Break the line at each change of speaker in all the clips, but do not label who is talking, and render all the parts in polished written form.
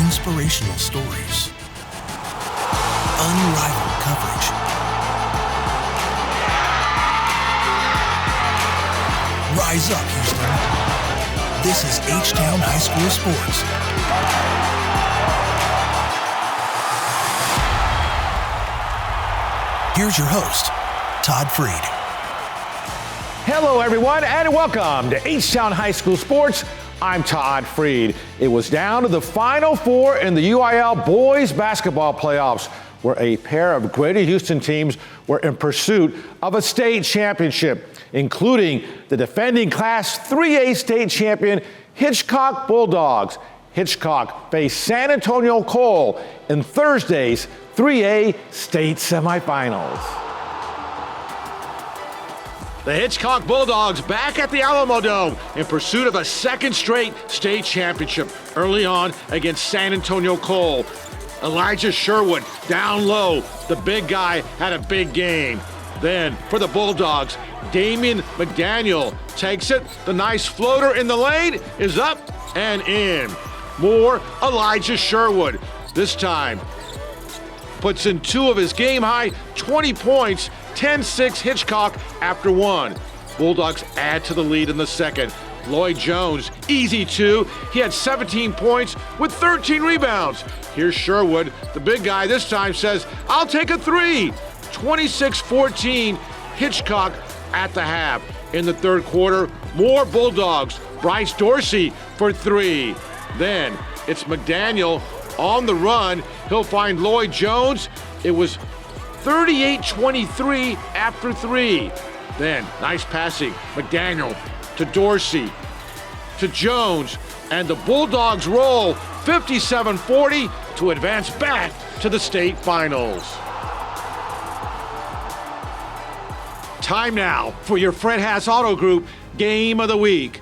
Inspirational stories. Unrivaled coverage. Rise up, Houston. This is H-Town High School Sports. Here's your host, Todd Freed.
Hello, everyone, and welcome to H-Town High School Sports. I'm Todd Freed. It was down to the Final Four in the UIL boys basketball playoffs, where a pair of Greater Houston teams were in pursuit of a state championship, including the defending Class 3A state champion Hitchcock Bulldogs. Hitchcock faced San Antonio Cole in Thursday's 3A state semifinals. The Hitchcock Bulldogs back at the Alamo Dome in pursuit of a second straight state championship early on against San Antonio Cole. Elijah Sherwood down low. The big guy had a big game. Then for the Bulldogs, Damian McDaniel takes it. The nice floater in the lane is up and in. More Elijah Sherwood. This time puts in two of his game-high 20 points, 10-6 Hitchcock after one. Bulldogs add to the lead in the second. Lloyd Jones, easy two. He had 17 points with 13 rebounds. Here's Sherwood. The big guy this time says, I'll take a three. 26-14 Hitchcock at the half. In the third quarter, more Bulldogs. Bryce Dorsey for three. Then it's McDaniel on the run. He'll find Lloyd Jones. It was 38-23 after three. Then, nice passing. McDaniel to Dorsey, to Jones, and the Bulldogs roll 57-40 to advance back to the state finals. Time now for your Fred Haas Auto Group Game of the Week.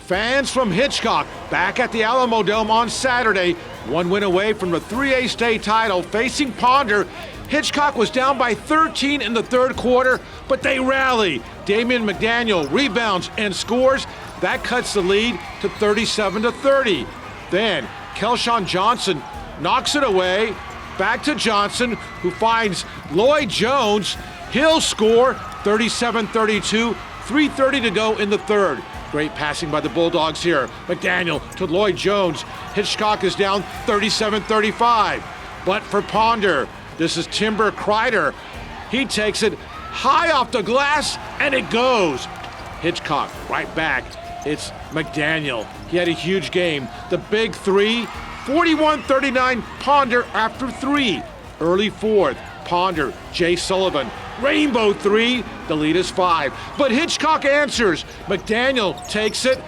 Fans from Hitchcock back at the Alamo Dome on Saturday, one win away from the 3A state title, facing Ponder. Hitchcock was down by 13 in the third quarter, but they rally. Damian McDaniel rebounds and scores. That cuts the lead to 37-30. Then Kelshawn Johnson knocks it away. Back to Johnson, who finds Lloyd Jones. He'll score 37-32, 3:30 to go in the third. Great passing by the Bulldogs here. McDaniel to Lloyd Jones. Hitchcock is down 37-35. But for Ponder, this is Timber Kreider. He takes it high off the glass, and it goes. Hitchcock right back. It's McDaniel. He had a huge game. The big three, 41-39 Ponder after three. Early fourth, Ponder, Jay Sullivan. Rainbow three, the lead is five. But Hitchcock answers. McDaniel takes it,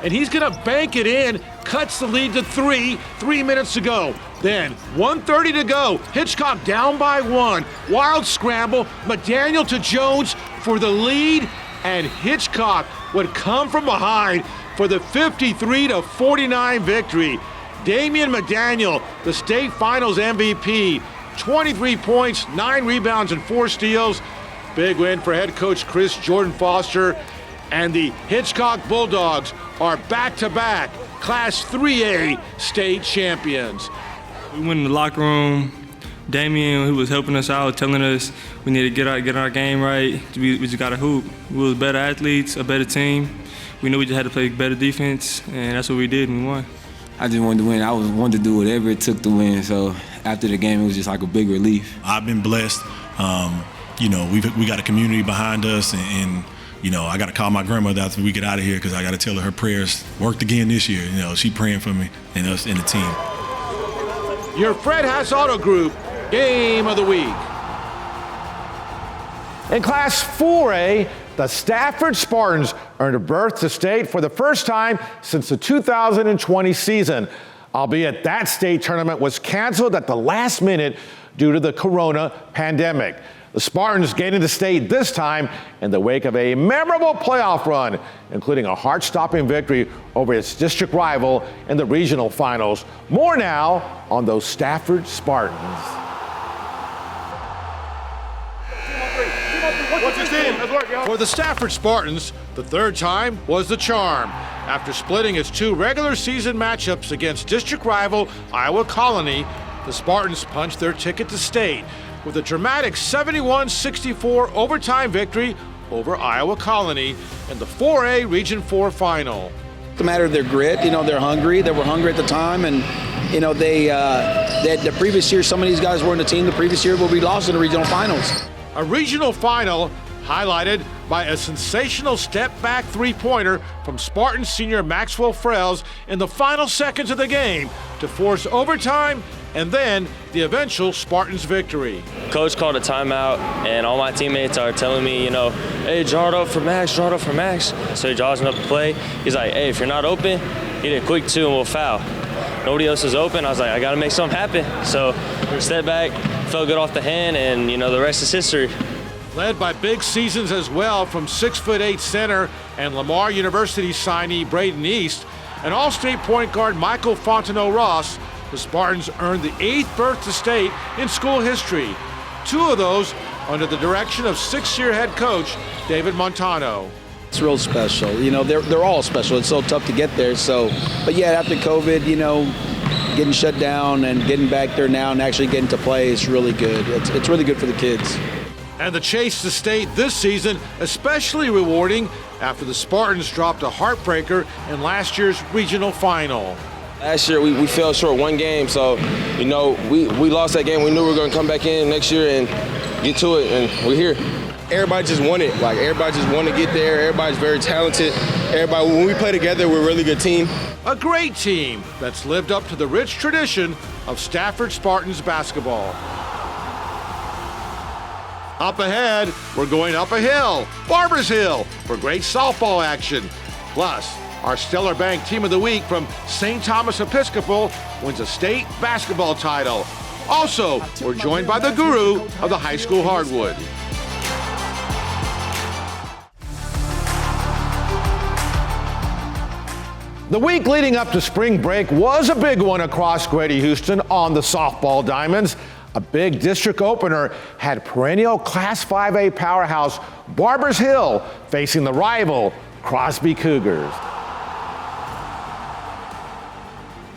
and he's gonna bank it in, cuts the lead to three, 3 minutes to go. Then 1:30 to go, Hitchcock down by one. Wild scramble, McDaniel to Jones for the lead, and Hitchcock would come from behind for the 53-49 victory. Damian McDaniel, the state finals MVP, 23 points, 9 rebounds, and 4 steals. Big win for head coach Chris Jordan Foster, and the Hitchcock Bulldogs are back-to-back Class 3A state champions.
We went in the locker room. Damian, who was helping us out, telling us we need to get our game right. We just got to hoop. We was better athletes, a better team. We knew we just had to play better defense, and that's what we did, and we won.
I just wanted to win. I wanted to do whatever it took to win. So after the game, it was just like a big relief.
I've been blessed. We got a community behind us, and I got to call my grandmother after we get out of here because I got to tell her prayers worked again this year. She praying for me and us and the team.
Your Fred Haas Auto Group Game of the Week. In Class 4A, the Stafford Spartans earned a berth to state for the first time since the 2020 season, albeit that state tournament was canceled at the last minute due to the corona pandemic. The Spartans gained the state this time in the wake of a memorable playoff run, including a heart-stopping victory over its district rival in the regional finals. More now on those Stafford Spartans. For the Stafford Spartans, the third time was the charm. After splitting its 2 regular season matchups against district rival Iowa Colony, the Spartans punched their ticket to state with a dramatic 71-64 overtime victory over Iowa Colony in the 4A Region 4 final.
It's a matter of their grit. They're hungry. They were hungry at the time, and the previous year, some of these guys were in the team the previous year, but we lost in the regional finals.
A regional final highlighted by a sensational step-back three-pointer from Spartan senior Maxwell Frells in the final seconds of the game to force overtime and then the eventual Spartans victory.
Coach called a timeout, and all my teammates are telling me, hey, draw it up for Max, draw it up for Max. So he draws me up to play. He's like, hey, if you're not open, hit it quick two and we'll foul. Nobody else is open. I was like, I got to make something happen. So step back, felt good off the hand, and, the rest is history.
Led by big seasons as well from 6'8" center and Lamar University signee Braden East and All-State point guard Michael Fontenot-Ross, the Spartans earned the 8th berth to state in school history. 2 of those under the direction of 6-year head coach David Montano.
It's real special. They're all special. It's so tough to get there. But yeah, after COVID, getting shut down and getting back there now and actually getting to play is really good. It's really good for the kids.
And the chase to state this season especially rewarding after the Spartans dropped a heartbreaker in last year's regional final.
Last year we fell short one game, so we lost that game. We knew we were going to come back in next year and get to it, and we're here. Everybody just won it. Everybody just want to get there. Everybody's very talented. When we play together, we're a really good team.
A great team that's lived up to the rich tradition of Stafford Spartans basketball. Up ahead, we're going up a hill, Barbers Hill, for great softball action. Plus, our Stellar Bank Team of the Week from St. Thomas Episcopal wins a state basketball title. Also, we're joined by the guru of the high school hardwood. The week leading up to spring break was a big one across Greater Houston on the softball diamonds. A big district opener had perennial Class 5A powerhouse Barbers Hill facing the rival Crosby Cougars.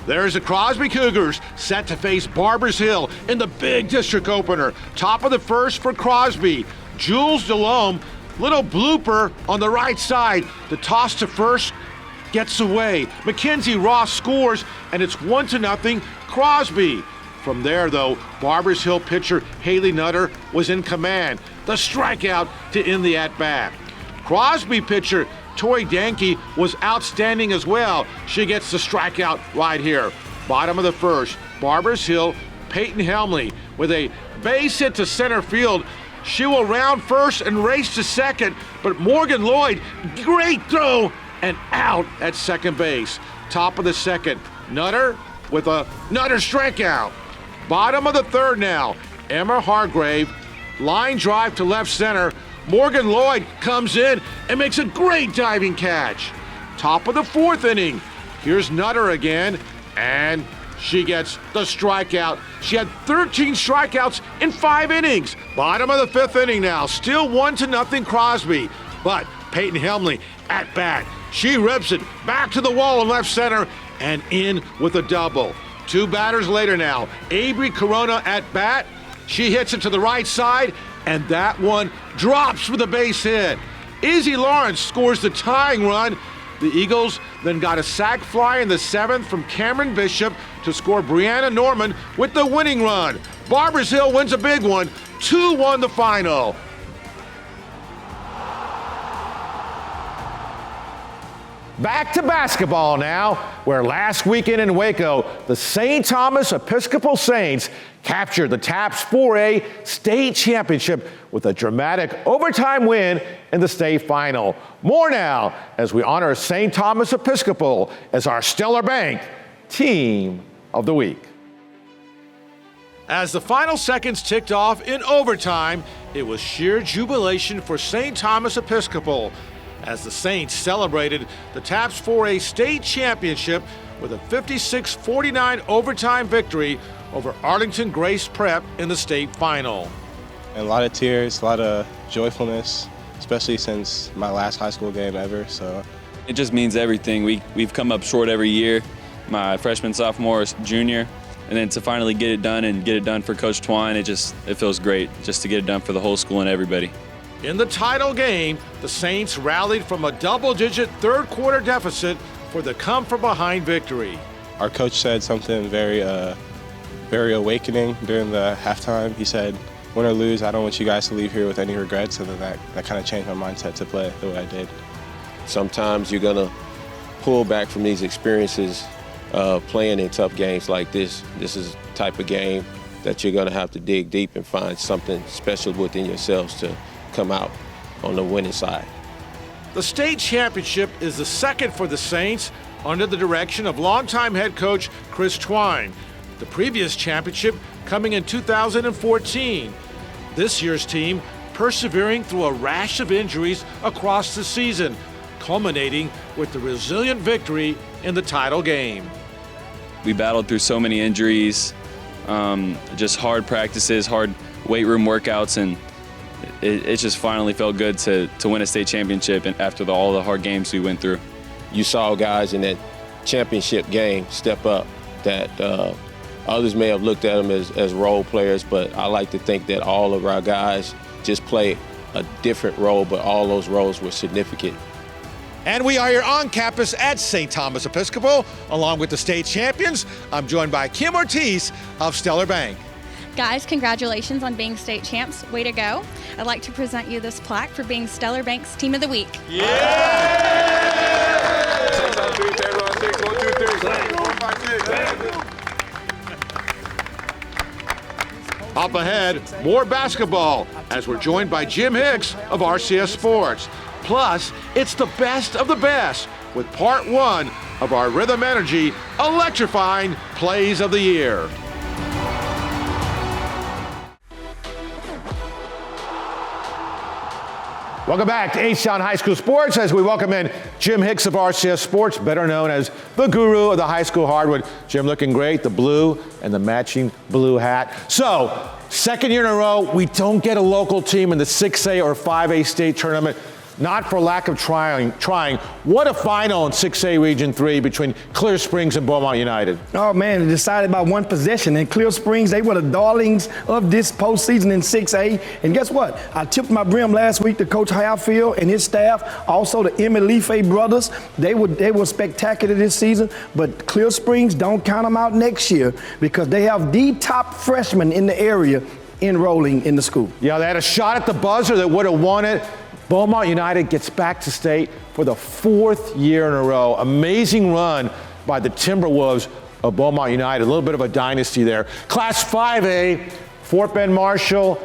There's the Crosby Cougars set to face Barbers Hill in the big district opener. Top of the first for Crosby. Jules Delhomme, little blooper on the right side. The toss to first gets away. Mackenzie Ross scores, and it's 1-0 Crosby. From there, though, Barbers Hill pitcher Haley Nutter was in command. The strikeout to end the at-bat. Crosby pitcher Tori Danke was outstanding as well. She gets the strikeout right here. Bottom of the first, Barbers Hill, Peyton Helmley with a base hit to center field. She will round first and race to second, but Morgan Lloyd, great throw, and out at second base. Top of the second, Nutter with a Nutter strikeout. Bottom of the third now, Emma Hargrave, line drive to left center. Morgan Lloyd comes in and makes a great diving catch. Top of the fourth inning, here's Nutter again, and she gets the strikeout. She had 13 strikeouts in 5 innings. Bottom of the fifth inning now, still 1-0 Crosby, but Peyton Helmley at bat. She rips it back to the wall in left center and in with a double. 2 batters later now, Avery Corona at bat. She hits it to the right side, and that one drops with a base hit. Izzy Lawrence scores the tying run. The Eagles then got a sac fly in the 7th from Cameron Bishop to score Brianna Norman with the winning run. Barbers Hill wins a big one, 2-1 the final. Back to basketball now, where last weekend in Waco, the St. Thomas Episcopal Saints captured the TAPS 4A state championship with a dramatic overtime win in the state final. More now as we honor St. Thomas Episcopal as our Stellar Bank Team of the Week. As the final seconds ticked off in overtime, it was sheer jubilation for St. Thomas Episcopal as the Saints celebrated the TAPS 4A state championship with a 56-49 overtime victory over Arlington Grace Prep in the state final.
And a lot of tears, a lot of joyfulness, especially since my last high school game ever. So It just means everything. We've come up short every year, my freshman, sophomore, junior, and then to finally get it done and get it done for Coach Twine, it feels great just to get it done for the whole school and everybody.
In the title game, the Saints rallied from a double-digit third-quarter deficit for the come-from-behind victory.
Our coach said something very awakening during the halftime. He said, win or lose, I don't want you guys to leave here with any regrets, and then that kind of changed my mindset to play the way I did.
Sometimes you're going to pull back from these experiences playing in tough games like this. This is the type of game that you're going to have to dig deep and find something special within yourselves to come out on the winning side.
The state championship is the second for the Saints under the direction of longtime head coach Chris Twine. The previous championship coming in 2014. This year's team persevering through a rash of injuries across the season, culminating with the resilient victory in the title game.
We battled through so many injuries, just hard practices, hard weight room workouts, and it just finally felt good to win a state championship and after all the hard games we went through.
You saw guys in that championship game step up that others may have looked at them as role players, but I like to think that all of our guys just play a different role, but all those roles were significant.
And we are here on campus at St. Thomas Episcopal, along with the state champions. I'm joined by Kim Ortiz of Stellar Bank.
Guys, congratulations on being state champs. Way to go. I'd like to present you this plaque for being Stellar Bank's Team of the Week.
Up ahead, more basketball, as we're joined by Jim Hicks of RCS Sports. Plus, it's the best of the best with part one of our Rhythm Energy electrifying plays of the year. Welcome back to H-Town High School Sports as we welcome in Jim Hicks of RCS Sports, better known as the guru of the high school hardwood. Jim looking great, the blue and the matching blue hat. So, second year in a row, we don't get a local team in the 6A or 5A state tournament. Not for lack of trying. What a final in 6A Region 3 between Clear Springs and Beaumont United.
Oh, man, it decided by one possession. And Clear Springs, they were the darlings of this postseason in 6A. And guess what? I tipped my brim last week to Coach Highfield and his staff, also the Emmett Leafe brothers. They were spectacular this season. But Clear Springs, don't count them out next year because they have the top freshmen in the area enrolling in the school.
Yeah, they had a shot at the buzzer that would have won it. Beaumont United gets back to state for the fourth year in a row. Amazing run by the Timberwolves of Beaumont United. A little bit of a dynasty there. Class 5A, Fort Bend Marshall,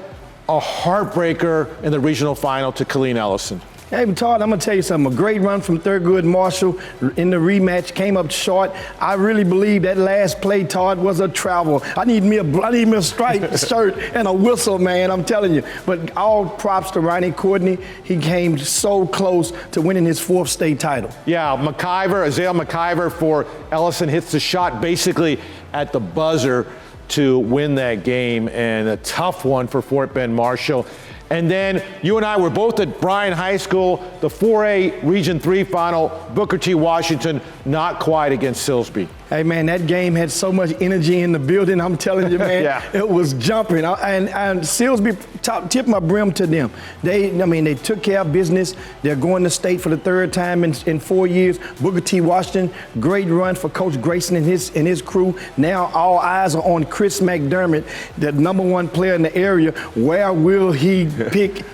a heartbreaker in the regional final to Killeen Ellison.
Hey, Todd, I'm going to tell you something. A great run from Thurgood Marshall in the rematch, came up short. I really believe that last play, Todd, was a travel. I need me a striped shirt and a whistle, man, I'm telling you. But all props to Ronnie Courtney. He came so close to winning his fourth state title.
Yeah, Azale McIver for Ellison hits the shot basically at the buzzer to win that game, and a tough one for Fort Bend Marshall. And then you and I were both at Bryan High School, the 4A Region 3 final, Booker T. Washington, not quite against Silsbee.
Hey, man, that game had so much energy in the building. I'm telling you, man,
yeah.
It was jumping. And Silsbee tipped my brim to them. They took care of business. They're going to state for the third time in 4 years. Booker T. Washington, great run for Coach Grayson and his crew. Now all eyes are on Chris McDermott, the #1 player in the area. Where will he pick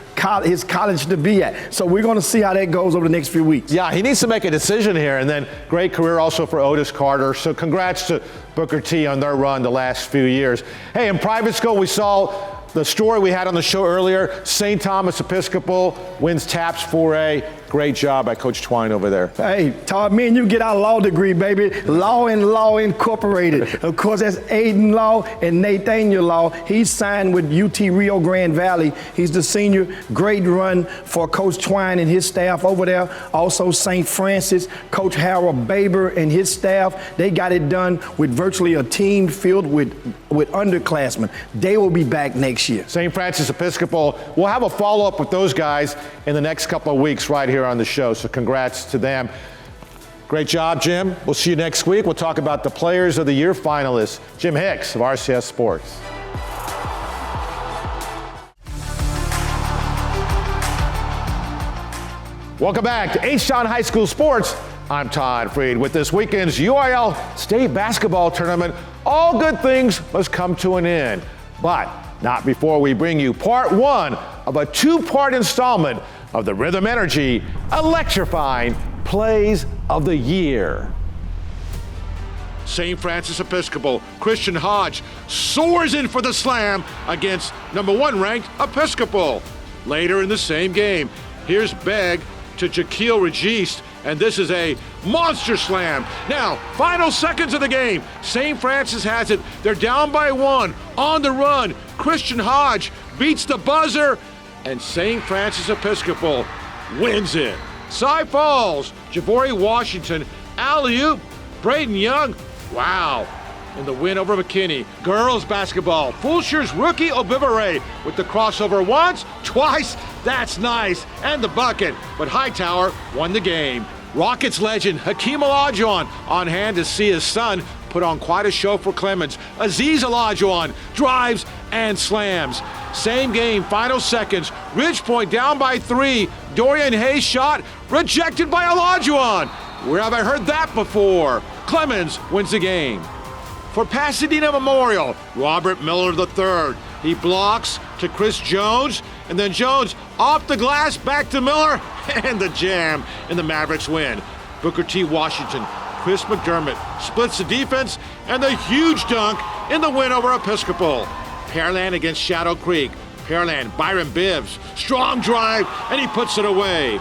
his college to be at? So we're going to see how that goes over the next few weeks.
Yeah, he needs to make a decision here, and then great career also for Otis Carter. So congrats to Booker T on their run the last few years. Hey, in private school, we saw the story we had on the show earlier. St. Thomas Episcopal wins TAPS 4A. Great job by Coach Twine over there.
Hey, Todd, me and you get our law degree, baby. Law and Law Incorporated. Of course, that's Aiden Law and Nathaniel Law. He's signed with UT Rio Grande Valley. He's the senior. Great run for Coach Twine and his staff over there. Also, St. Francis, Coach Harold Baber and his staff. They got it done with virtually a team filled with underclassmen. They will be back next year.
St. Francis Episcopal. We'll have a follow-up with those guys in the next couple of weeks right here here on the show, so congrats to them. Great job, Jim. We'll see you next week. We'll talk about the Players of the Year finalists. Jim Hicks of RCS Sports. Welcome back to H-Town High School Sports. I'm Todd Freed with this weekend's UIL State Basketball Tournament. All good things must come to an end, but not before we bring you part one of a two-part installment of the Rhythm Energy electrifying Plays of the Year. St. Francis Episcopal, Christian Hodge soars in for the slam against number 1 ranked Episcopal. Later in the same game, here's Begg to Jaquil Registe, and this is a monster slam. Now, final seconds of the game. St. Francis has it. They're down by 1, on the run. Christian Hodge beats the buzzer, and St. Francis Episcopal wins it. Cy Falls, Javori Washington, alley-oop, Braden Young, wow, in the win over McKinney. Girls basketball, Fulshere's rookie Obivere with the crossover once, twice, that's nice, and the bucket, but Hightower won the game. Rockets legend Hakeem Olajuwon on hand to see his son put on quite a show for Clemens. Aziz Olajuwon drives and slams. Same game, final seconds. Ridgepoint down by 3. Dorian Hayes shot rejected by Olajuwon. Where have I heard that before? Clemens wins the game. For Pasadena Memorial, Robert Miller III. He blocks to Chris Jones, and then Jones off the glass, back to Miller, and the jam, and the Mavericks win. Booker T. Washington, Chris McDermott splits the defense, and the huge dunk in the win over Episcopal. Pearland against Shadow Creek. Pearland, Byron Bibbs, strong drive, and he puts it away.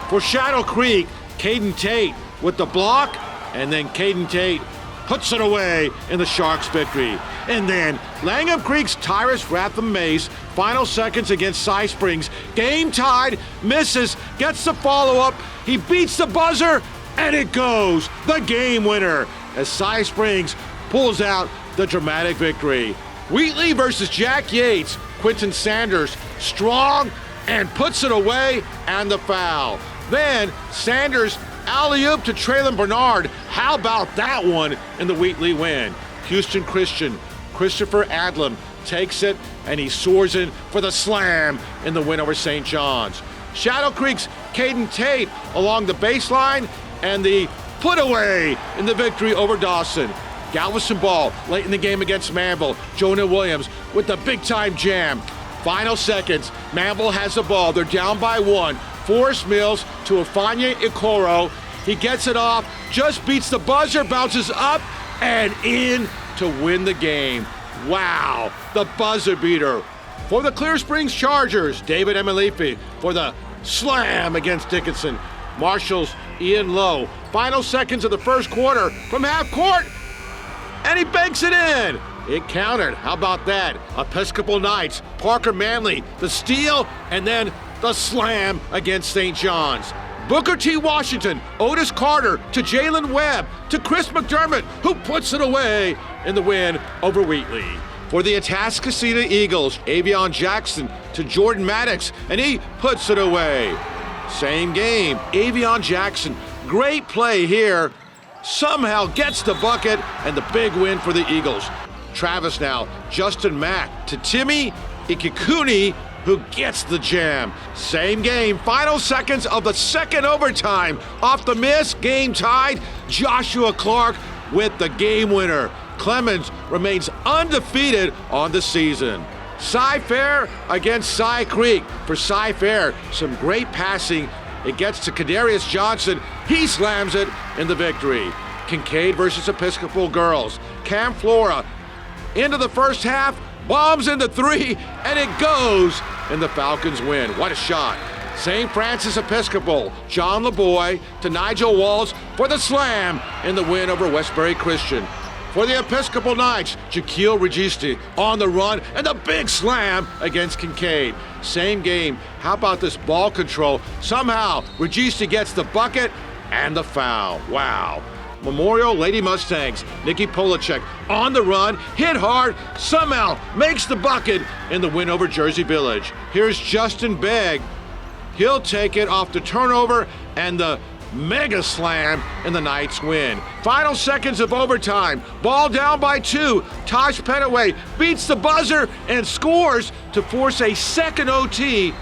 For Shadow Creek, Caden Tate with the block, and then Caden Tate puts it away in the Sharks' victory. And then Langham Creek's Tyrus Ratham Mace, final seconds against Cy Springs. Game tied, misses, gets the follow-up. He beats the buzzer, and it goes. The game winner as Cy Springs pulls out the dramatic victory. Wheatley versus Jack Yates. Quentin Sanders, strong, and puts it away, and the foul. Then Sanders alley-oop to Traylon Bernard. How about that one in the Wheatley win? Houston Christian, Christopher Adlam takes it, and he soars in for the slam in the win over St. John's. Shadow Creek's Caden Tate along the baseline, and the put away in the victory over Dawson. Galveston Ball late in the game against Manville. Jonah Williams with the big-time jam. Final seconds, Manville has the ball. They're down by 1. Forrest Mills to Afanya Ikoro. He gets it off, just beats the buzzer, bounces up and in to win the game. Wow, the buzzer beater. For the Clear Springs Chargers, David Emilifi for the slam against Dickinson. Marshall's Ian Lowe. Final seconds of the first quarter from half court, and he banks it in. It counted. How about that? Episcopal Knights, Parker Manley, the steal, and then the slam against St. John's. Booker T. Washington, Otis Carter to Jalen Webb to Chris McDermott, who puts it away in the win over Wheatley. For the Atascocita Eagles, Avion Jackson to Jordan Maddox, and he puts it away. Same game, Avion Jackson, great play here, somehow gets the bucket, and the big win for the Eagles. Travis now, Justin Mack to Timmy Ikikuni, who gets the jam. Same game, final seconds of the second overtime. Off the miss, game tied, Joshua Clark with the game winner. Clemens remains undefeated on the season. Cy Fair against Cy Creek. For Cy Fair, some great passing. It gets to Kadarius Johnson. He slams it in the victory. Kincaid versus Episcopal girls. Cam Flora into the first half, bombs into 3, and it goes, and the Falcons win. What a shot. St. Francis Episcopal, John LeBoy to Nigel Walls for the slam in the win over Westbury Christian. For the Episcopal Knights, Jaquil Registe on the run, and the big slam against Kincaid. Same game. How about this ball control? Somehow, Registe gets the bucket and the foul. Wow. Memorial Lady Mustangs, Nikki Polacek on the run, hit hard, somehow makes the bucket in the win over Jersey Village. Here's Justin Begg. He'll take it off the turnover and the mega slam, and the Knights win. Final seconds of overtime. Ball down by 2. Tosh Pettaway beats the buzzer and scores to force a second OT,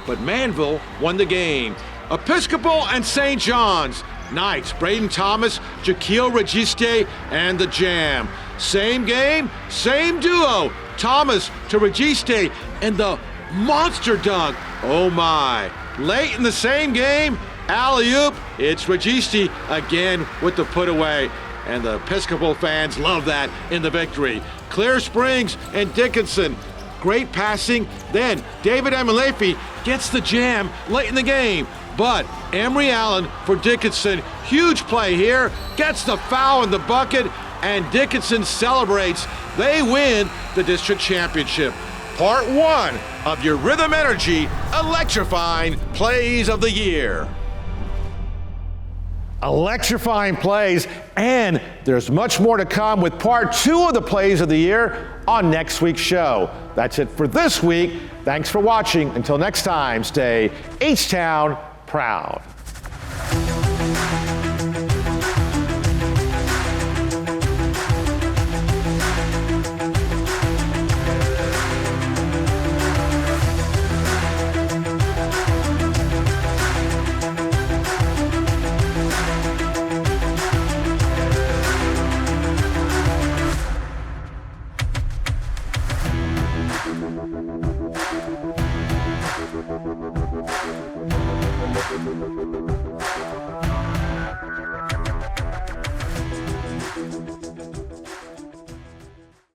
but Manville won the game. Episcopal and St. John's. Knights, Braden Thomas, Jaquil Registe, and the Jam. Same game, same duo. Thomas to Registe, and the monster dunk. Oh my. Late in the same game, alley-oop, it's Registe again with the put away. And the Episcopal fans love that in the victory. Clear Springs and Dickinson, great passing. Then David Amalefi gets the jam late in the game. But Emory Allen for Dickinson, huge play here, gets the foul in the bucket, and Dickinson celebrates. They win the district championship. Part 1 of your Rhythm Energy Electrifying Plays of the Year. Electrifying plays, and there's much more to come with part 2 of the plays of the year on next week's show. That's it for this week. Thanks for watching. Until next time, stay H-Town proud.